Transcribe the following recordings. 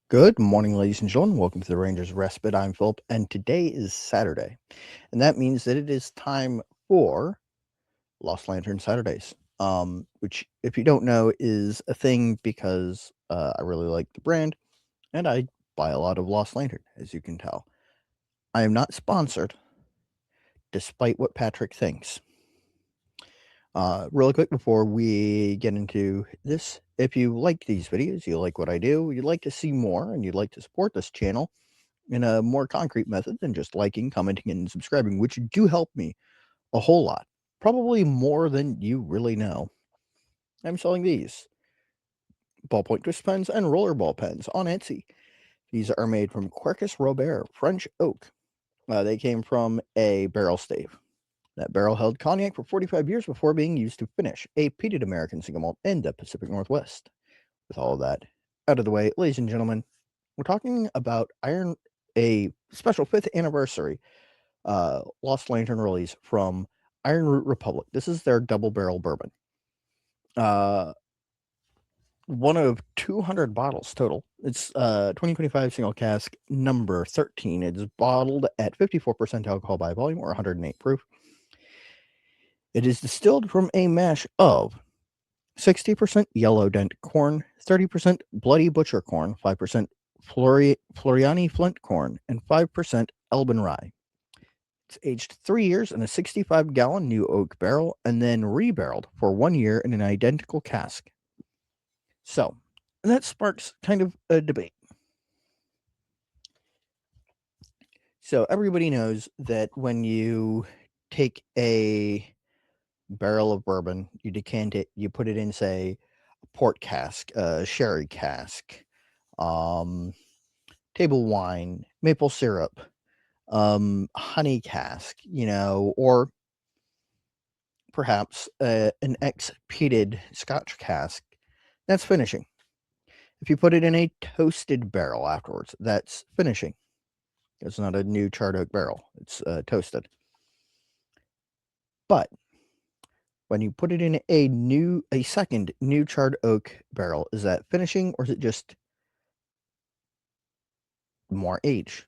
Good morning, ladies and gentlemen. Welcome to the Rangers Respite. I'm Philip, and today is Saturday. And that means that it is time for Lost Lantern Saturdays, which, if you don't know, is a thing because I really like the brand and I buy a lot of Lost Lantern, as you can tell. I am not sponsored, despite what Patrick thinks. Really quick before we get into this, if you like these videos, you like what I do, you'd like to see more, and you'd like to support this channel in a more concrete method than just liking, commenting, and subscribing, which do help me a whole lot, probably more than you really know. I'm selling these ballpoint twist pens and rollerball pens on Etsy. These are made from Quercus robert French oak. They came from a barrel stave. That barrel held cognac for 45 years before being used to finish a peated American single malt in the Pacific Northwest. With all of that out of the way, ladies and gentlemen, we're talking about a special 5th anniversary Lost Lantern release from Ironroot Republic. This is their double barrel bourbon. One of 200 bottles total. It's 2025 single cask number 13. It is bottled at 54% alcohol by volume or 108 proof. It is distilled from a mash of 60% yellow dent corn, 30% bloody butcher corn, 5% Floriani flint corn, and 5% Elban rye. It's aged 3 years in a 65-gallon new oak barrel and then rebarreled for 1 year in an identical cask. So, that sparks kind of a debate. So, everybody knows that when you take a barrel of bourbon, you decant it, you put it in, say, a port cask, a sherry cask, table wine, maple syrup, honey cask, or perhaps an ex-peated Scotch cask. That's finishing. If you put it in a toasted barrel afterwards, that's finishing. It's not a new charred oak barrel. It's toasted. But when you put it in a second new charred oak barrel, is that finishing or is it just more age?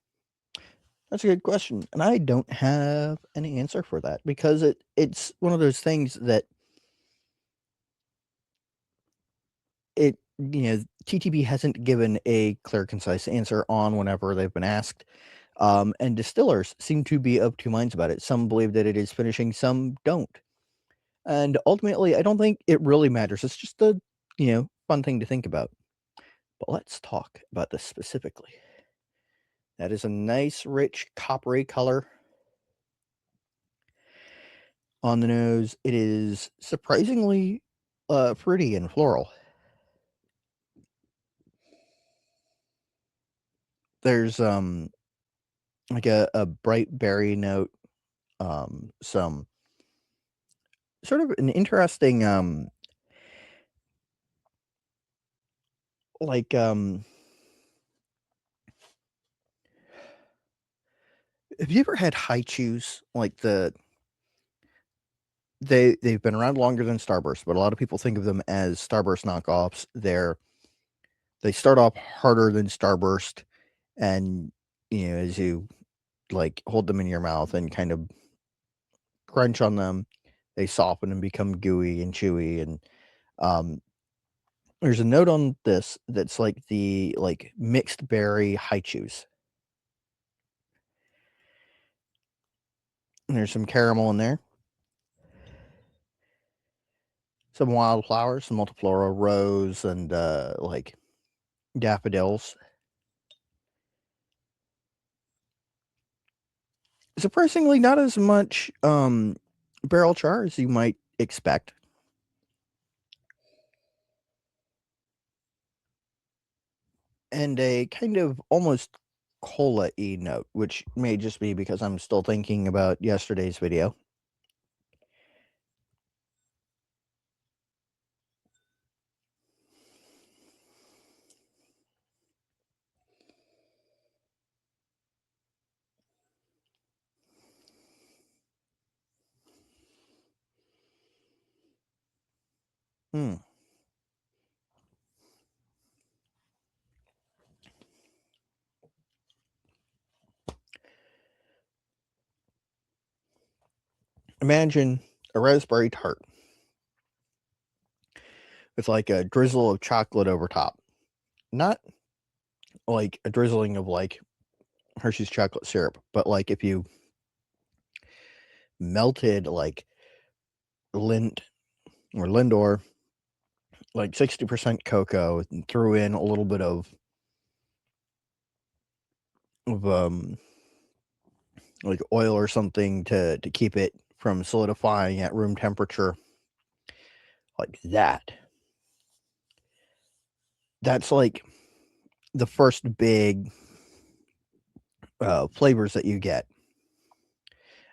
That's a good question, and I don't have an answer for that because it's one of those things that TTB hasn't given a clear, concise answer on whenever they've been asked. And distillers seem to be of two minds about it. Some believe that it is finishing, some don't. And ultimately, I don't think it really matters. It's just a, fun thing to think about. But let's talk about this specifically. That is a nice, rich, coppery color on the nose. It is surprisingly fruity and floral. There's like a bright berry note, some sort of an interesting like have you ever had high chews? Like they've been around longer than Starburst, but a lot of people think of them as Starburst knockoffs. They start off harder than Starburst, and as you like hold them in your mouth and kind of crunch on them, they soften and become gooey and chewy. And there's a note on this that's like the mixed berry high chews. And there's some caramel in there, some wildflowers, some multiflora, rose, and like daffodils. Surprisingly, not as much barrel char as you might expect. And a kind of almost cola-y note, which may just be because I'm still thinking about yesterday's video. Hmm. imagine a raspberry tart with like a drizzle of chocolate over top. Not like a drizzling of like Hershey's chocolate syrup, but like if you melted like Lind or Lindor, like 60% cocoa, and threw in a little bit of like oil or something to keep it from solidifying at room temperature, like that. That's like the first big flavors that you get,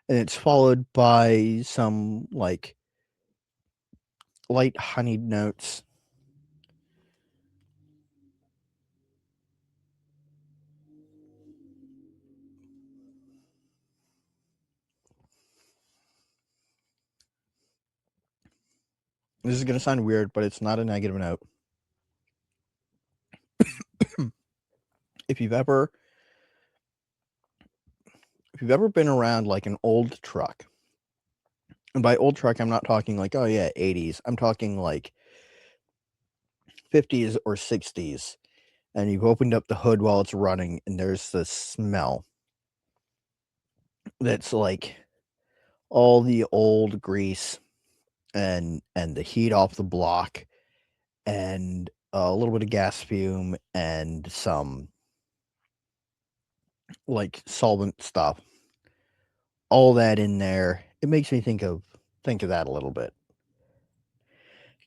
and it's followed by some like light honeyed notes. This is going to sound weird, but it's not a negative note. if you've ever been around like an old truck, and by old truck I'm not talking like, oh yeah, 80s, I'm talking like 50s or 60s, and you've opened up the hood while it's running and there's this smell that's like all the old grease and the heat off the block and a little bit of gas fume and some like solvent stuff, all that in there. It makes me think of that a little bit.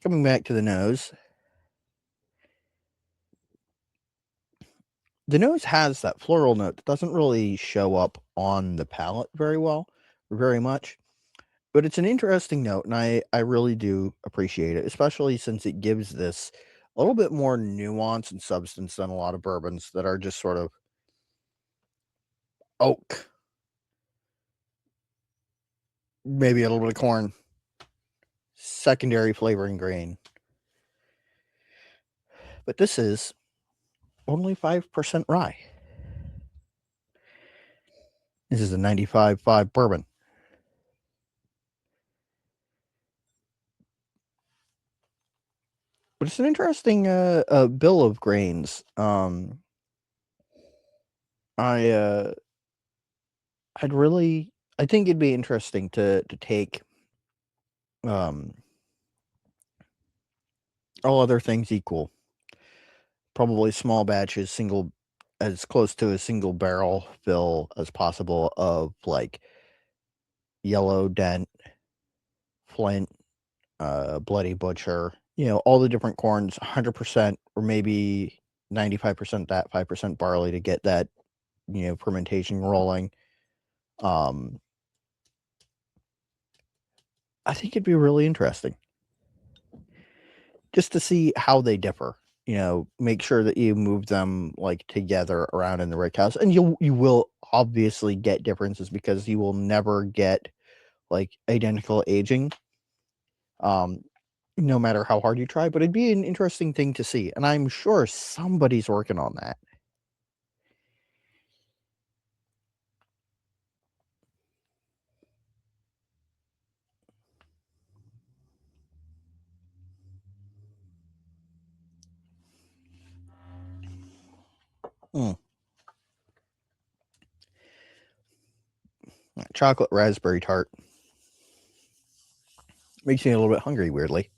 Coming back to the nose, the nose has that floral note that doesn't really show up on the palate very well or very much, but it's an interesting note, and I really do appreciate it, especially since it gives this a little bit more nuance and substance than a lot of bourbons that are just sort of oak, maybe a little bit of corn, secondary flavoring grain. But this is only 5% rye. This is a 95.5 bourbon. But it's an interesting bill of grains. I I'd really, I think it'd be interesting to take um all other things equal, probably small batches, single, as close to a single barrel fill as possible of like yellow dent, flint, bloody butcher, all the different corns, 100% or maybe 95% that, 5% barley to get that, fermentation rolling. Um, I think it'd be really interesting just to see how they differ. Make sure that you move them like together around in the rick house, and you will obviously get differences because you will never get like identical aging. Um, no matter how hard you try, but it'd be an interesting thing to see, and I'm sure somebody's working on that. Mm. Chocolate raspberry tart makes me a little bit hungry, weirdly.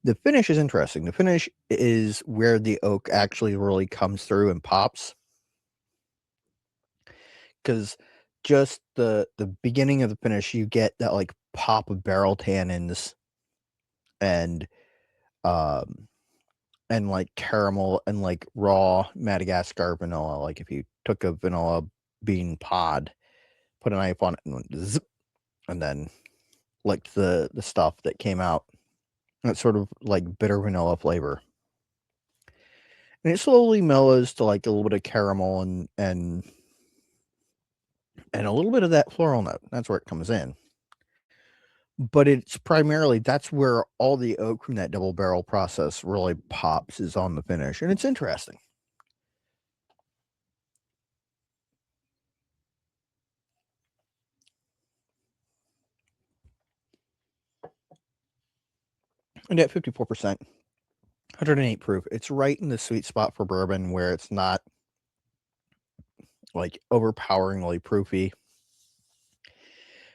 The finish is interesting. The finish is where the oak actually really comes through and pops, because just the beginning of the finish, you get that like pop of barrel tannins and um like caramel and like raw Madagascar vanilla. Like if you took a vanilla bean pod, put a knife on it and went zip, and then licked the stuff that came out. That sort of like bitter vanilla flavor. And it slowly mellows to like a little bit of caramel and a little bit of that floral note. That's where it comes in. But it's primarily, that's where all the oak from that double barrel process really pops, is on the finish. And it's interesting. And at 54%, 108 proof, it's right in the sweet spot for bourbon where it's not like overpoweringly proofy,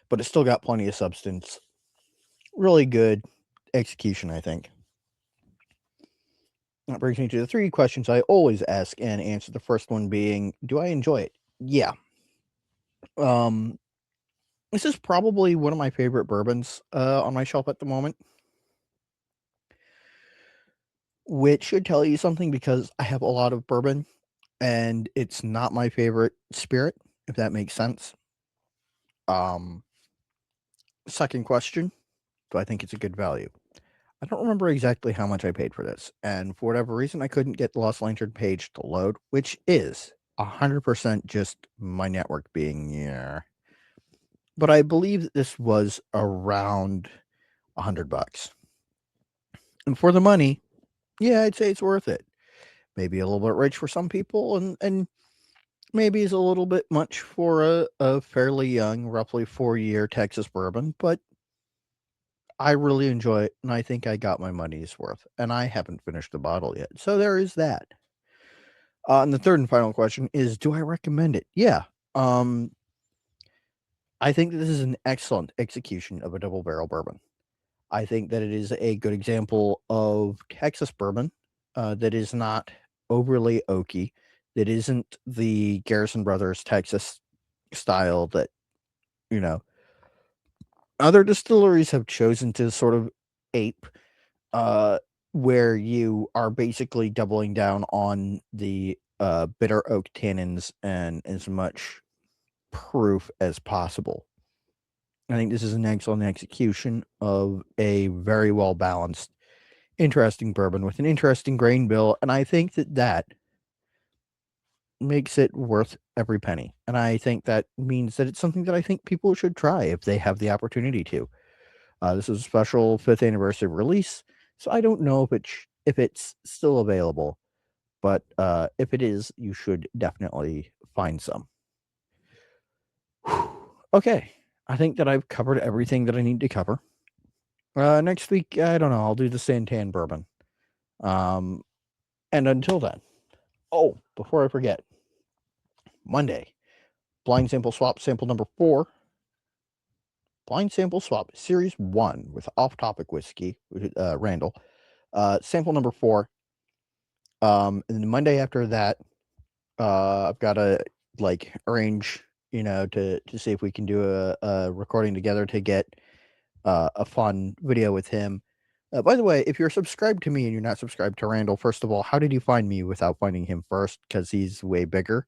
but it's still got plenty of substance. Really good execution, I think. That brings me to the 3 questions I always ask and answer. The first one being, do I enjoy it? Yeah. This is probably one of my favorite bourbons on my shelf at the moment, which should tell you something because I have a lot of bourbon and it's not my favorite spirit, if that makes sense. Um, Second question, do I think it's a good value? I don't remember exactly how much I paid for this, and for whatever reason, I couldn't get the Lost Lantern page to load, which is 100% just my network being yeah. But I believe that this was around $100. And for the money, yeah, I'd say it's worth it. Maybe a little bit rich for some people, and maybe it's a little bit much for a fairly young, roughly 4-year Texas bourbon, but I really enjoy it, and I think I got my money's worth, and I haven't finished the bottle yet. So there is that. And the third and final question is, do I recommend it? Yeah. I think this is an excellent execution of a double barrel bourbon. I think that it is a good example of Texas bourbon that is not overly oaky, that isn't the Garrison Brothers Texas style that, you know, other distilleries have chosen to sort of ape, uh, where you are basically doubling down on the bitter oak tannins and as much proof as possible. I think this is an excellent execution of a very well balanced, interesting bourbon with an interesting grain bill, and I think that that makes it worth every penny. And I think that means that it's something that I think people should try if they have the opportunity to. This is a special 5th anniversary release, so I don't know if it's still available, but if it is, you should definitely find some. Okay, I think that I've covered everything that I need to cover. Next week, I don't know, I'll do the Santan bourbon. And until then, oh, before I forget, Monday, blind sample swap sample number 4, blind sample swap series 1 with off topic whiskey, Randall, sample number 4. And then Monday after that, I've got to arrange, to see if we can do a recording together to get a fun video with him. By the way, if you're subscribed to me and you're not subscribed to Randall, first of all, how did you find me without finding him first? Because he's way bigger.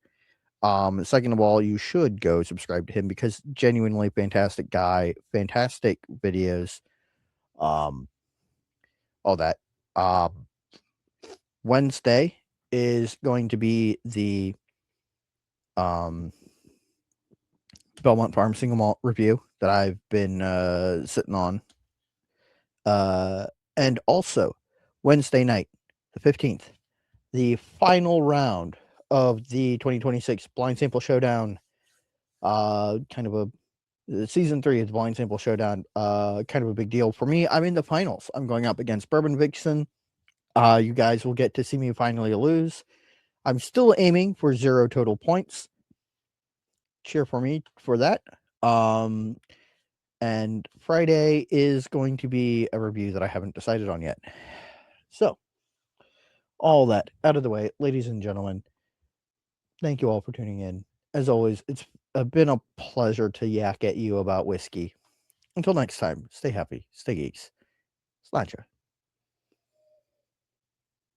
Second of all, you should go subscribe to him because genuinely fantastic guy, fantastic videos, all that. Wednesday is going to be the Belmont Farm single malt review that I've been sitting on. And also Wednesday night, the 15th, the final round of the 2026 Blind Sample Showdown, kind of a season 3 of the Blind Sample Showdown, kind of a big deal for me. I'm in the finals. I'm going up against Bourbon Vixen. You guys will get to see me finally lose. I'm still aiming for 0 total points. Cheer for me for that. And Friday is going to be a review that I haven't decided on yet. So, all that out of the way, ladies and gentlemen, thank you all for tuning in. As always, it's been a pleasure to yak at you about whiskey. Until next time, stay happy, stay geeks. Sláinte.